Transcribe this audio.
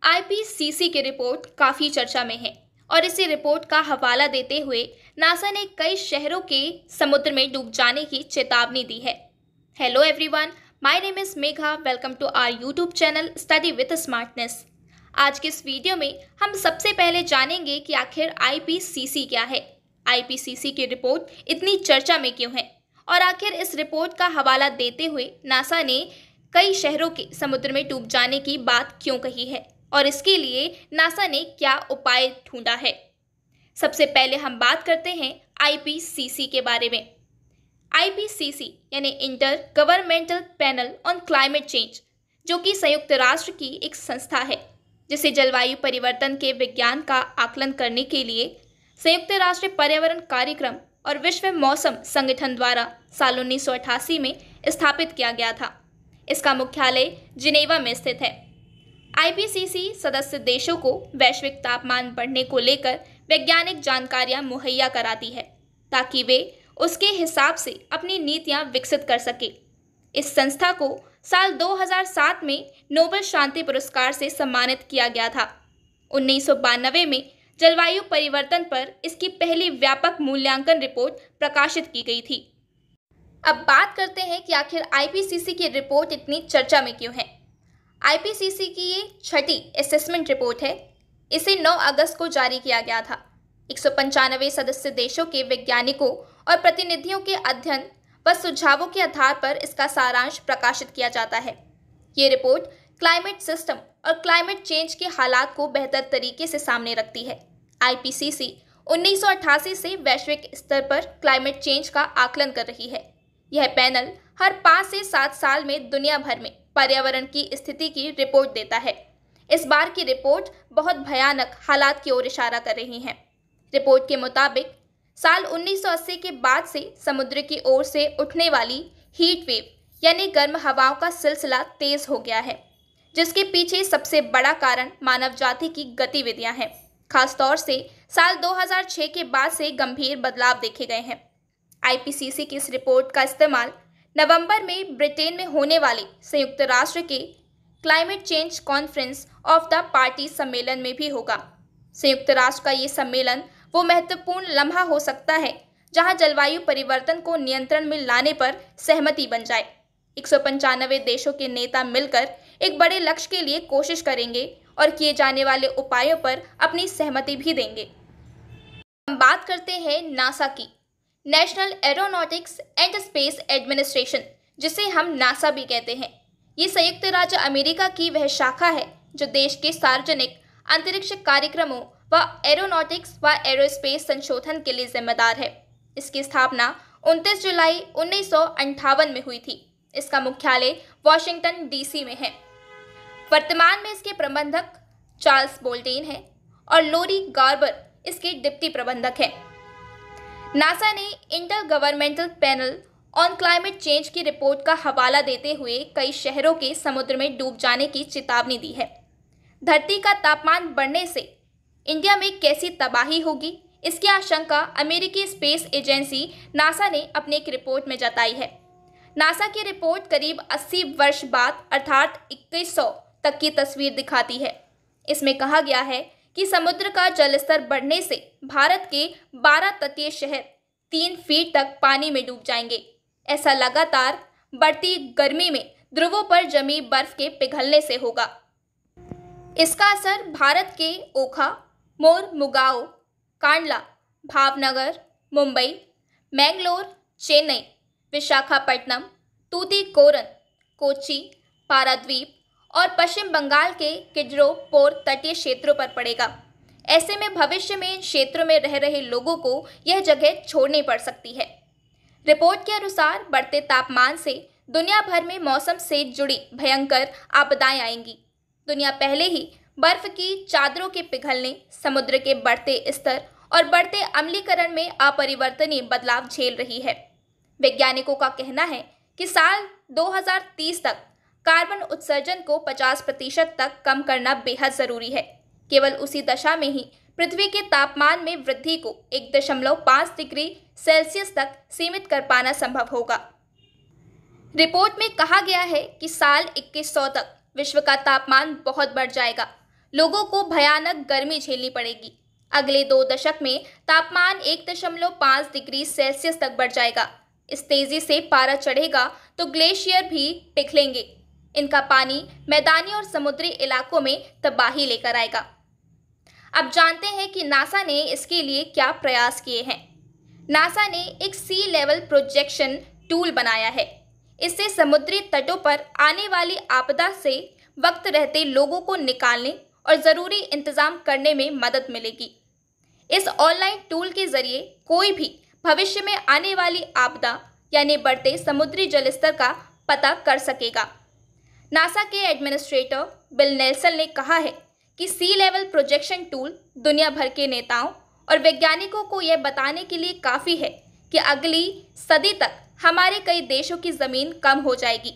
IPCC की report काफ़ी चर्चा में है और इसी रिपोर्ट का हवाला देते हुए नासा ने कई शहरों के समुद्र में डूब जाने की चेतावनी दी है। Hello everyone, my name is Megha. Welcome to our YouTube channel study with smartness. आज के इस वीडियो में हम सबसे पहले जानेंगे कि आखिर आईपीसीसी क्या है, आईपीसीसी की रिपोर्ट इतनी चर्चा में क्यों है और आखिर इस रिपोर्ट का हवाला देते हुए नासा ने कई शहरों के समुद्र में डूब जाने की बात क्यों कही है और इसके लिए नासा ने क्या उपाय ढूंढा है। सबसे पहले हम बात करते हैं आईपीसीसी के बारे में। आईपीसीसी यानी inter governmental panel on climate change, जो कि संयुक्त राष्ट्र की एक संस्था है जिसे जलवायु परिवर्तन के विज्ञान का आकलन करने के लिए संयुक्त राष्ट्र पर्यावरण कार्यक्रम और विश्व मौसम संगठन द्वारा साल 1988 में स्थापित किया गया था। इसका मुख्यालय जिनेवा में स्थित है। आईपीसीसी सदस्य देशों को वैश्विक तापमान बढ़ने को लेकर वैज्ञानिक जानकारियां मुहैया कराती है ताकि वे उसके हिसाब से अपनी नीतियां विकसित कर सके। इस संस्था को साल 2007 में नोबेल शांति पुरस्कार से सम्मानित किया गया था। 1992 में जलवायु परिवर्तन पर इसकी पहली व्यापक मूल्यांकन रिपोर्ट प्रकाशित की गई थी। अब बात करते हैं कि आखिर आईपीसीसी की रिपोर्ट इतनी चर्चा में क्यों है। आईपीसीसी की ये छठी असेसमेंट रिपोर्ट है। इसे 9 अगस्त को जारी किया गया था। 195 सदस्य देशों के वैज्ञानिकों और प्रतिनिधियों के अध्ययन व सुझावों के आधार पर इसका सारांश प्रकाशित किया जाता है। ये रिपोर्ट क्लाइमेट सिस्टम और क्लाइमेट चेंज के हालात को बेहतर तरीके से सामने रखती है। आईपीसीसी 1988 से वैश्विक स्तर पर क्लाइमेट चेंज का आकलन कर रही है। यह पैनल हर 5 से 7 साल में दुनिया भर में पर्यावरण की स्थिति की रिपोर्ट देता है। इस बार की रिपोर्ट बहुत भयानक हालात की ओर इशारा कर रही है। रिपोर्ट के मुताबिक साल 1980 के बाद से समुद्र की ओर से उठने वाली हीट वेव यानी गर्म हवाओं का सिलसिला तेज हो गया है, जिसके पीछे सबसे बड़ा कारण मानव जाति की गतिविधियां हैं। खासतौर से साल 2006 के बाद से गंभीर बदलाव देखे गए हैं। आईपीसीसी की इस रिपोर्ट का इस्तेमाल नवंबर में ब्रिटेन में होने वाले संयुक्त राष्ट्र के climate change conference of the party सम्मेलन में भी होगा। संयुक्त राष्ट्र का ये सम्मेलन वो महत्वपूर्ण लम्हा हो सकता है जहां जलवायु परिवर्तन को नियंत्रण में लाने पर सहमति बन जाए। 195 देशों के नेता मिलकर एक बड़े लक्ष्य के लिए कोशिश करेंगे और किए जाने वाले उपायों पर अपनी सहमति भी देंगे। हम बात करते हैं नासा की, national aeronautics and space administration, जिसे हम नासा भी कहते हैं। ये संयुक्त राज्य अमेरिका की वह शाखा है जो देश के सार्वजनिक अंतरिक्ष कार्यक्रमों व एरोनॉटिक्स व एरोस्पेस संशोधन के लिए जिम्मेदार है। इसकी स्थापना 29 जुलाई 1958 में हुई थी। इसका मुख्यालय वॉशिंगटन डीसी में है। वर्तमान में इसके प्रबंधक चार्ल्स बोल्टेन है और लोरी गार्बर इसके डिप्टी प्रबंधक हैं। नासा ने inter governmental panel on climate change की रिपोर्ट का हवाला देते हुए कई शहरों के समुद्र में डूब जाने की चेतावनी दी है। धरती का तापमान बढ़ने से इंडिया में कैसी तबाही होगी, इसकी आशंका अमेरिकी स्पेस एजेंसी नासा ने अपनी एक रिपोर्ट में जताई है। नासा की रिपोर्ट करीब 80 वर्ष बाद अर्थात 2100 तक की तस्वीर दिखाती है। इसमें कहा गया है कि समुद्र का जलस्तर बढ़ने से भारत के 12 तटीय शहर 3 फीट तक पानी में डूब जाएंगे। ऐसा लगातार बढ़ती गर्मी में ध्रुवों पर जमी बर्फ के पिघलने से होगा। इसका असर भारत के ओखा, मोरमुगाओ, कांडला, भावनगर, मुंबई, मैंगलोर, चेन्नई, विशाखापट्टनम, तूतीकोरन, कोच्चि, पाराद्वीप और पश्चिम बंगाल के किड्रोपोर तटीय क्षेत्रों पर पड़ेगा। ऐसे में भविष्य में इन क्षेत्रों में रह रहे लोगों को यह जगह छोड़नी पड़ सकती है। रिपोर्ट के अनुसार बढ़ते तापमान से दुनिया भर में मौसम से जुड़ी भयंकर आपदाएं आएंगी। दुनिया पहले ही बर्फ की चादरों के पिघलने, समुद्र के बढ़ते स्तर और बढ़ते अम्लीकरण में अपरिवर्तनीय बदलाव झेल रही है। वैज्ञानिकों का कहना है कि साल 2030 तक कार्बन उत्सर्जन को 50% तक कम करना बेहद जरूरी है। केवल उसी दशा में ही पृथ्वी के तापमान में वृद्धि को 1.5 डिग्री सेल्सियस तक सीमित कर पाना संभव होगा। रिपोर्ट में कहा गया है कि साल 2100 तक विश्व का तापमान बहुत बढ़ जाएगा। लोगों को भयानक गर्मी झेलनी पड़ेगी। अगले 2 दशक में तापमान 1.5 डिग्री सेल्सियस तक बढ़ जाएगा। इस तेजी से पारा चढ़ेगा तो ग्लेशियर भी पिघलेंगे। इनका पानी मैदानी और समुद्री इलाकों में तबाही लेकर आएगा। अब जानते हैं कि नासा ने इसके लिए क्या प्रयास किए हैं। नासा ने एक सी लेवल प्रोजेक्शन टूल बनाया है। इससे समुद्री तटों पर आने वाली आपदा से वक्त रहते लोगों को निकालने और ज़रूरी इंतजाम करने में मदद मिलेगी। इस ऑनलाइन टूल के जरिए कोई भी भविष्य में आने वाली आपदा यानी बढ़ते समुद्री जलस्तर का पता कर सकेगा। नासा के एडमिनिस्ट्रेटर बिल नेल्सन ने कहा है कि सी लेवल प्रोजेक्शन टूल दुनिया भर के नेताओं और वैज्ञानिकों को यह बताने के लिए काफ़ी है कि अगली सदी तक हमारे कई देशों की ज़मीन कम हो जाएगी।